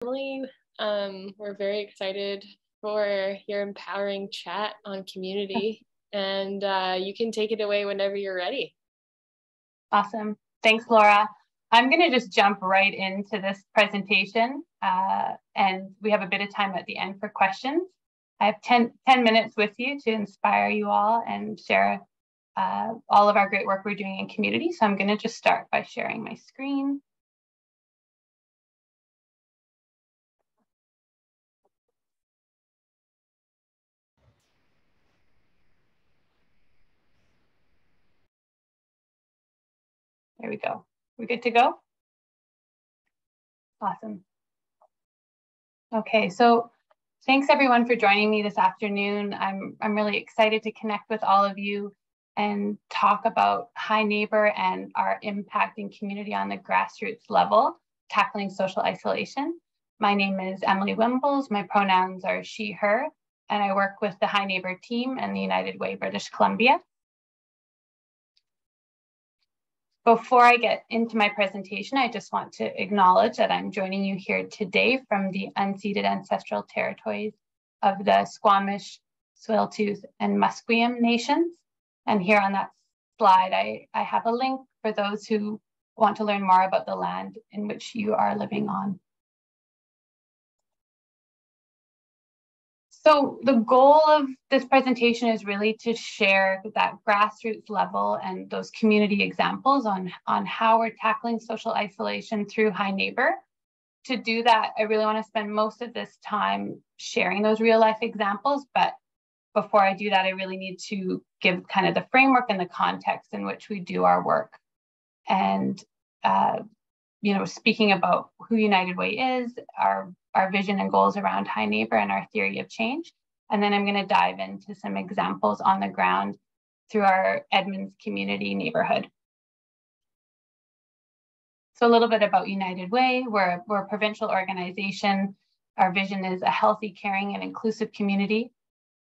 Emily, we're very excited for your empowering chat on community, and you can take it away whenever you're ready. Awesome. Thanks, Laura. I'm going to just jump right into this presentation, and we have a bit of time at the end for questions. I have 10 minutes with you to inspire you all and share all of our great work we're doing in community. So I'm going to just start by sharing my screen. There we go. We're good to go? Awesome. Okay, so thanks everyone for joining me this afternoon. I'm really excited to connect with all of you and talk about Hi Neighbour and our impact in community on the grassroots level, tackling social isolation. My name is Emily Wimbles. My pronouns are she, her, and I work with the Hi Neighbour team and the United Way, British Columbia. Before I get into my presentation, I just want to acknowledge that I'm joining you here today from the unceded ancestral territories of the Squamish, Tsleil-Waututh, and Musqueam nations. And here on that slide, I have a link for those who want to learn more about the land in which you are living on. So the goal of this presentation is really to share that grassroots level and those community examples on how we're tackling social isolation through Hi Neighbour. To do that, I really want to spend most of this time sharing those real life examples, but before I do that, I really need to give kind of the framework and the context in which we do our work. And speaking about who United Way is, our vision and goals around Hi Neighbour and our theory of change. And then I'm going to dive into some examples on the ground through our Edmonds community neighborhood. So a little bit about United Way. We're a provincial organization. Our vision is a healthy, caring, and inclusive community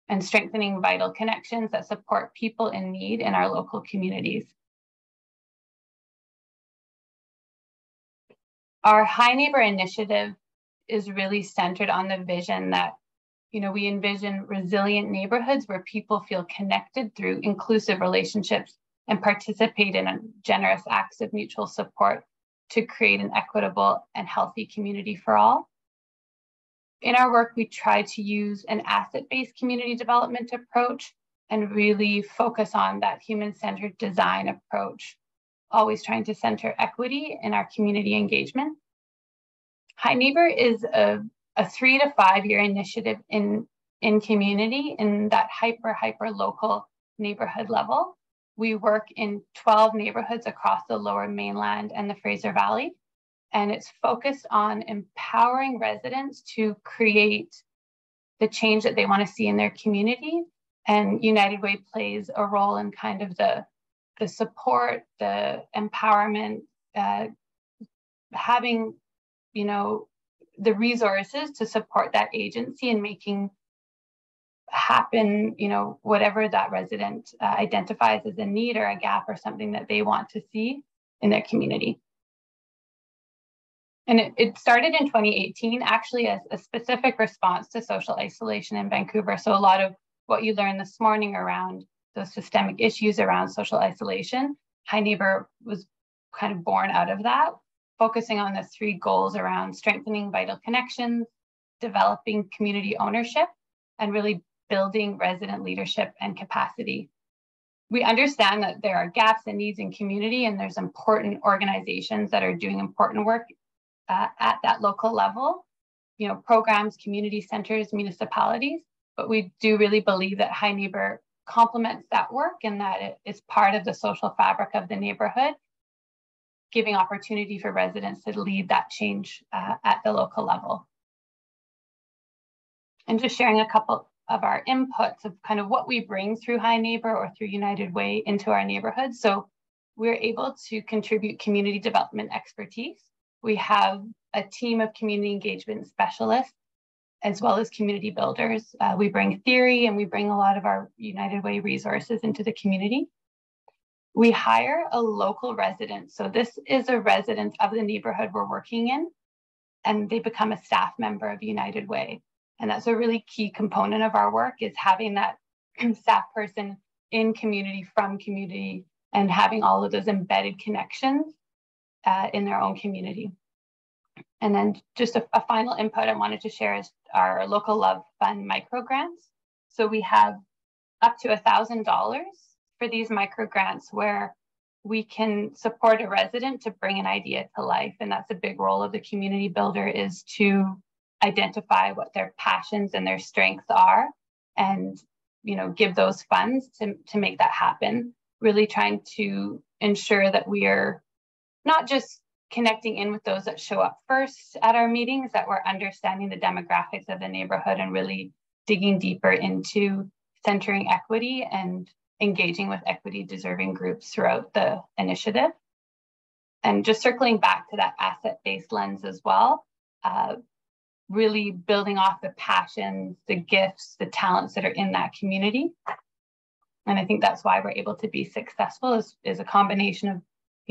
and strengthening vital connections that support people in need in our local communities. Our Hi Neighbour initiative is really centered on the vision that, we envision resilient neighborhoods where people feel connected through inclusive relationships and participate in generous acts of mutual support to create an equitable and healthy community for all. In our work, we try to use an asset-based community development approach and really focus on that human-centered design approach, always trying to center equity in our community engagement. Hi Neighbour is a 3 to 5 year initiative in community in that hyper local neighborhood level. We work in 12 neighborhoods across the Lower Mainland and the Fraser Valley, and it's focused on empowering residents to create the change that they want to see in their community. And United Way plays a role in kind of the support, the empowerment, having the resources to support that agency and making happen, whatever that resident identifies as a need or a gap or something that they want to see in their community. And it started in 2018, actually as a specific response to social isolation in Vancouver. So a lot of what you learned this morning around those systemic issues around social isolation, Hi Neighbour was kind of born out of that, focusing on the 3 goals around strengthening vital connections, developing community ownership, and really building resident leadership and capacity. We understand that there are gaps and needs in community, and there's important organizations that are doing important work at that local level, programs, community centers, municipalities, but we do really believe that Hi Neighbour complements that work and that it is part of the social fabric of the neighborhood, giving opportunity for residents to lead that change at the local level. And just sharing a couple of our inputs of kind of what we bring through Hi Neighbour or through United Way into our neighborhoods. So we're able to contribute community development expertise. We have a team of community engagement specialists, as well as community builders. We bring theory and we bring a lot of our United Way resources into the community. We hire a local resident. So this is a resident of the neighborhood we're working in. and they become a staff member of United Way. And that's a really key component of our work, is having that staff person in community, from community, and having all of those embedded connections in their own community. And then just a final input I wanted to share is our Local Love Fund micro grants. So we have up to $1,000 for these micro grants, where we can support a resident to bring an idea to life. And that's a big role of the community builder, is to identify what their passions and their strengths are, and give those funds to make that happen. Really trying to ensure that we are not just connecting in with those that show up first at our meetings, that we're understanding the demographics of the neighborhood and really digging deeper into centering equity and engaging with equity deserving groups throughout the initiative. And just circling back to that asset-based lens as well, really building off the passions, the gifts, the talents that are in that community. And I think that's why we're able to be successful, is a combination of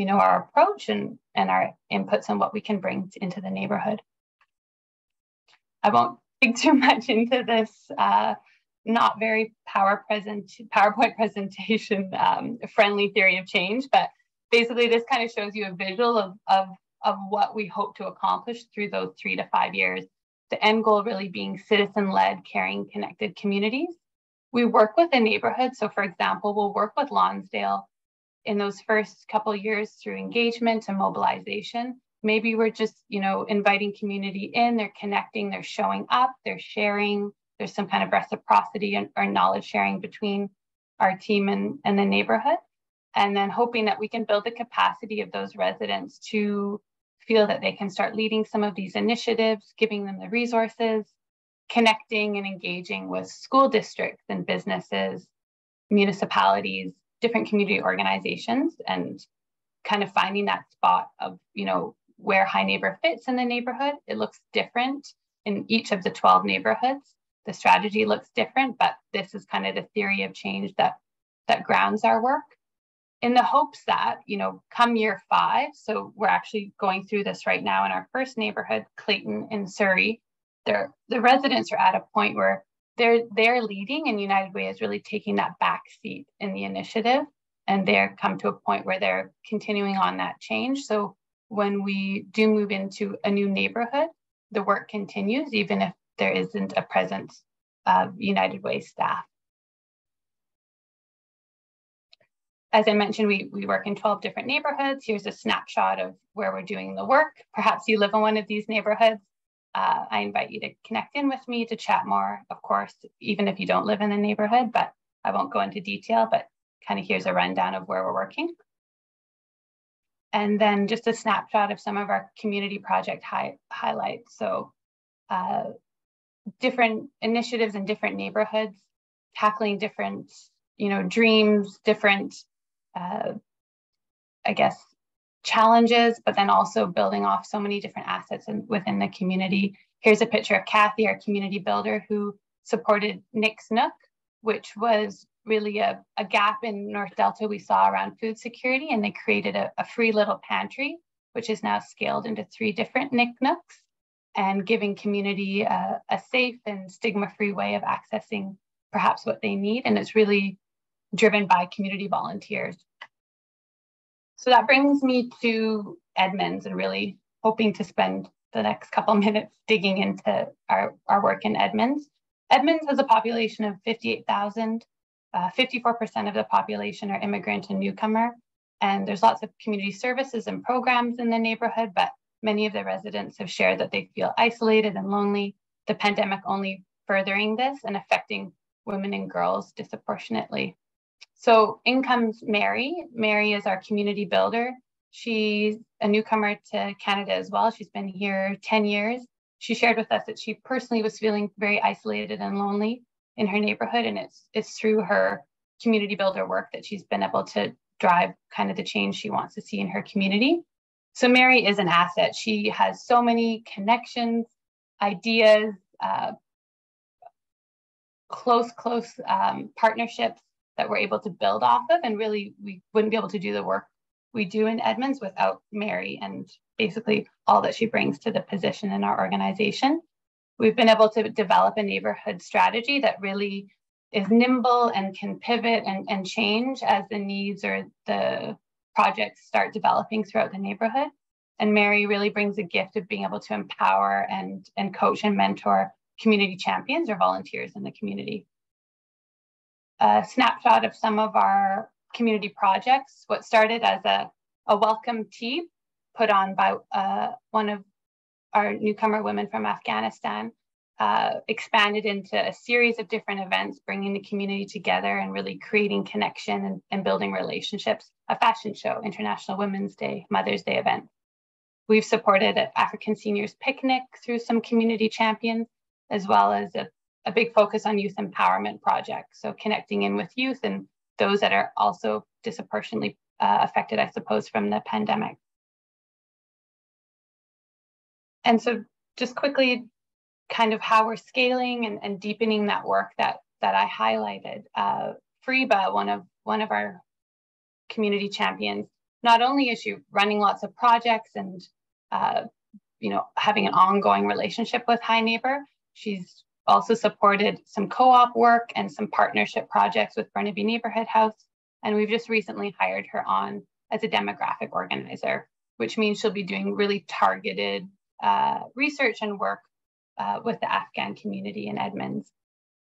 our approach and our inputs and what we can bring into the neighborhood. I won't dig too much into this not very PowerPoint presentation friendly theory of change, but basically this kind of shows you a visual of what we hope to accomplish through those 3 to 5 years. The end goal really being citizen-led, caring, connected communities. We work with the neighborhood. So for example, we'll work with Lonsdale in those first couple of years through engagement and mobilization. Maybe we're just, inviting community in, they're connecting, they're showing up, they're sharing, there's some kind of reciprocity or knowledge sharing between our team and the neighborhood. And then hoping that we can build the capacity of those residents to feel that they can start leading some of these initiatives, giving them the resources, connecting and engaging with school districts and businesses, municipalities, different community organizations, and kind of finding that spot of, where High Neighbor fits in the neighborhood. It looks different in each of the 12 neighborhoods. The strategy looks different, but this is kind of the theory of change that grounds our work, in the hopes that, come year 5, so we're actually going through this right now in our first neighborhood, Clayton in Surrey, the residents are at a point where they're leading, and United Way is really taking that back seat in the initiative, and they're come to a point where they're continuing on that change. So when we do move into a new neighborhood, the work continues, even if there isn't a presence of United Way staff. As I mentioned, we work in 12 different neighborhoods. Here's a snapshot of where we're doing the work. Perhaps you live in one of these neighborhoods. I invite you to connect in with me to chat more, of course, even if you don't live in the neighborhood, but I won't go into detail, but kind of here's a rundown of where we're working. And then just a snapshot of some of our community project highlights. So different initiatives in different neighborhoods, tackling different, dreams, different, challenges, but then also building off so many different assets within the community. Here's a picture of Kathy, our community builder, who supported Nick's Nook, which was really a gap in North Delta we saw around food security, and they created a free little pantry, which is now scaled into 3 different Nick Nooks, and giving community a safe and stigma-free way of accessing perhaps what they need. And it's really driven by community volunteers. So that brings me to Edmonds, and really hoping to spend the next couple minutes digging into our work in Edmonds. Edmonds has a population of 58,000. 54% of the population are immigrant and newcomer. And there's lots of community services and programs in the neighborhood, but many of the residents have shared that they feel isolated and lonely, the pandemic only furthering this and affecting women and girls disproportionately. So in comes Mary. Mary is our community builder. She's a newcomer to Canada as well. She's been here 10 years. She shared with us that she personally was feeling very isolated and lonely in her neighborhood, and it's through her community builder work that she's been able to drive kind of the change she wants to see in her community. So Mary is an asset. She has so many connections, ideas, close partnerships that we're able to build off of, and really we wouldn't be able to do the work we do in Edmonds without Mary and basically all that she brings to the position in our organization. We've been able to develop a neighborhood strategy that really is nimble and can pivot and change as the needs or the projects start developing throughout the neighborhood. And Mary really brings a gift of being able to empower and coach and mentor community champions or volunteers in the community. A snapshot of some of our community projects. What started as a welcome tea put on by one of our newcomer women from Afghanistan, expanded into a series of different events, bringing the community together and really creating connection and building relationships. A fashion show, International Women's Day, Mother's Day event. We've supported an African Seniors Picnic through some community champions, as well as a big focus on youth empowerment projects. So connecting in with youth and those that are also disproportionately affected, I suppose, from the pandemic. And so just quickly, kind of how we're scaling and deepening that work that I highlighted. Friba, one of our community champions, not only is she running lots of projects and having an ongoing relationship with High Neighbour, she's also supported some co-op work and some partnership projects with Burnaby Neighbourhood House. And we've just recently hired her on as a demographic organizer, which means she'll be doing really targeted research and work with the Afghan community in Edmonds.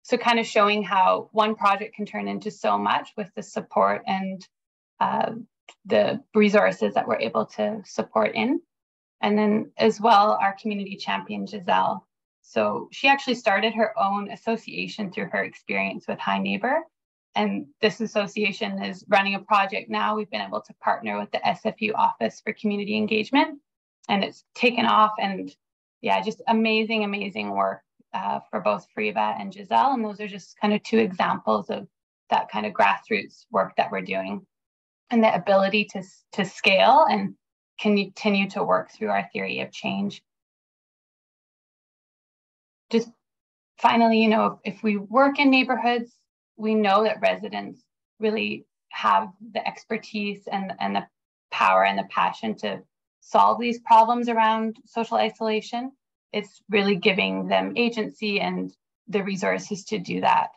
So kind of showing how one project can turn into so much with the support and the resources that we're able to support in. And then as well, our community champion, Giselle. So she actually started her own association through her experience with High Neighbour. And this association is running a project now. We've been able to partner with the SFU Office for Community Engagement, and it's taken off. And yeah, just amazing, amazing work for both Friba and Giselle. And those are just kind of two examples of that kind of grassroots work that we're doing and the ability to scale and continue to work through our theory of change. Just finally, if we work in neighborhoods, we know that residents really have the expertise and the power and the passion to solve these problems around social isolation. It's really giving them agency and the resources to do that.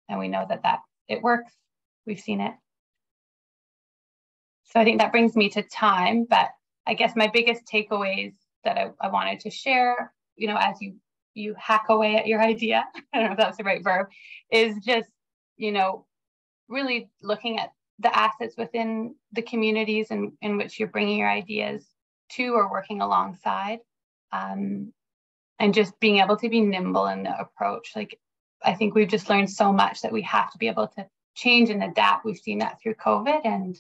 And we know that it works. We've seen it. So I think that brings me to time, but I guess my biggest takeaways that I wanted to share, as you hack away at your idea, I don't know if that's the right verb, is just, really looking at the assets within the communities in which you're bringing your ideas to or working alongside, and just being able to be nimble in the approach. Like, I think we've just learned so much that we have to be able to change and adapt. We've seen that through COVID. And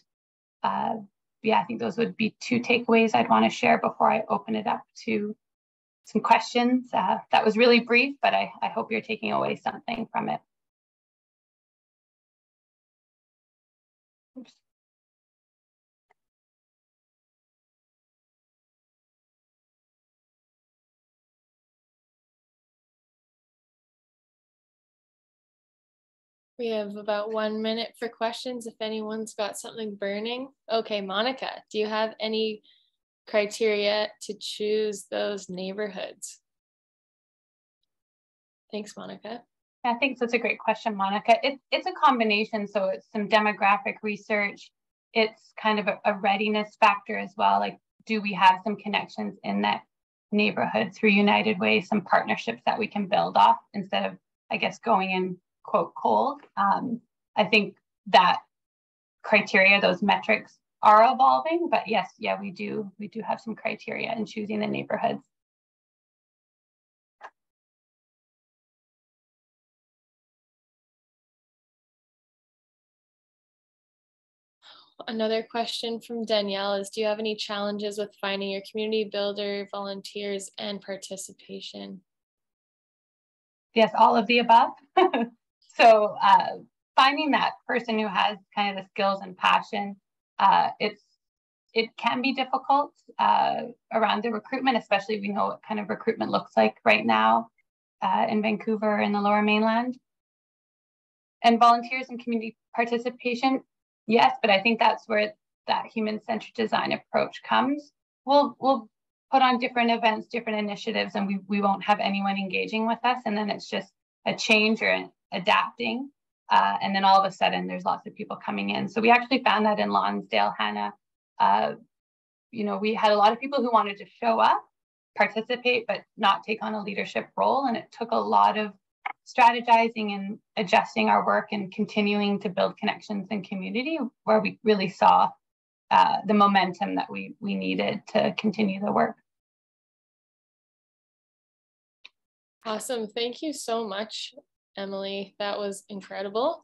I think those would be two takeaways I'd want to share before I open it up to some questions. That was really brief, but I hope you're taking away something from it. Oops. We have about 1 minute for questions if anyone's got something burning. Okay, Monica, do you have any criteria to choose those neighborhoods? Thanks, Monica. I think that's a great question, Monica. It's a combination. So it's some demographic research. It's kind of a readiness factor as well. Like, do we have some connections in that neighborhood through United Way, some partnerships that we can build off instead of, I guess, going in, quote, cold. I think that criteria, those metrics are evolving, but yes, we do have some criteria in choosing the neighborhoods. Another question from Danielle is, do you have any challenges with finding your community builder, volunteers, and participation? Yes, all of the above. So finding that person who has kind of the skills and passion, it can be difficult around the recruitment, especially we know what kind of recruitment looks like right now in Vancouver and the Lower Mainland. And volunteers and community participation, yes, but I think that's where that human-centered design approach comes. We'll put on different events, different initiatives, and we won't have anyone engaging with us. And then it's just a change or adapting. And then all of a sudden there's lots of people coming in. So we actually found that in Lonsdale, Hannah, we had a lot of people who wanted to show up, participate, but not take on a leadership role. And it took a lot of strategizing and adjusting our work and continuing to build connections and community, where we really saw the momentum that we needed to continue the work. Awesome. Thank you so much, Emily. That was incredible.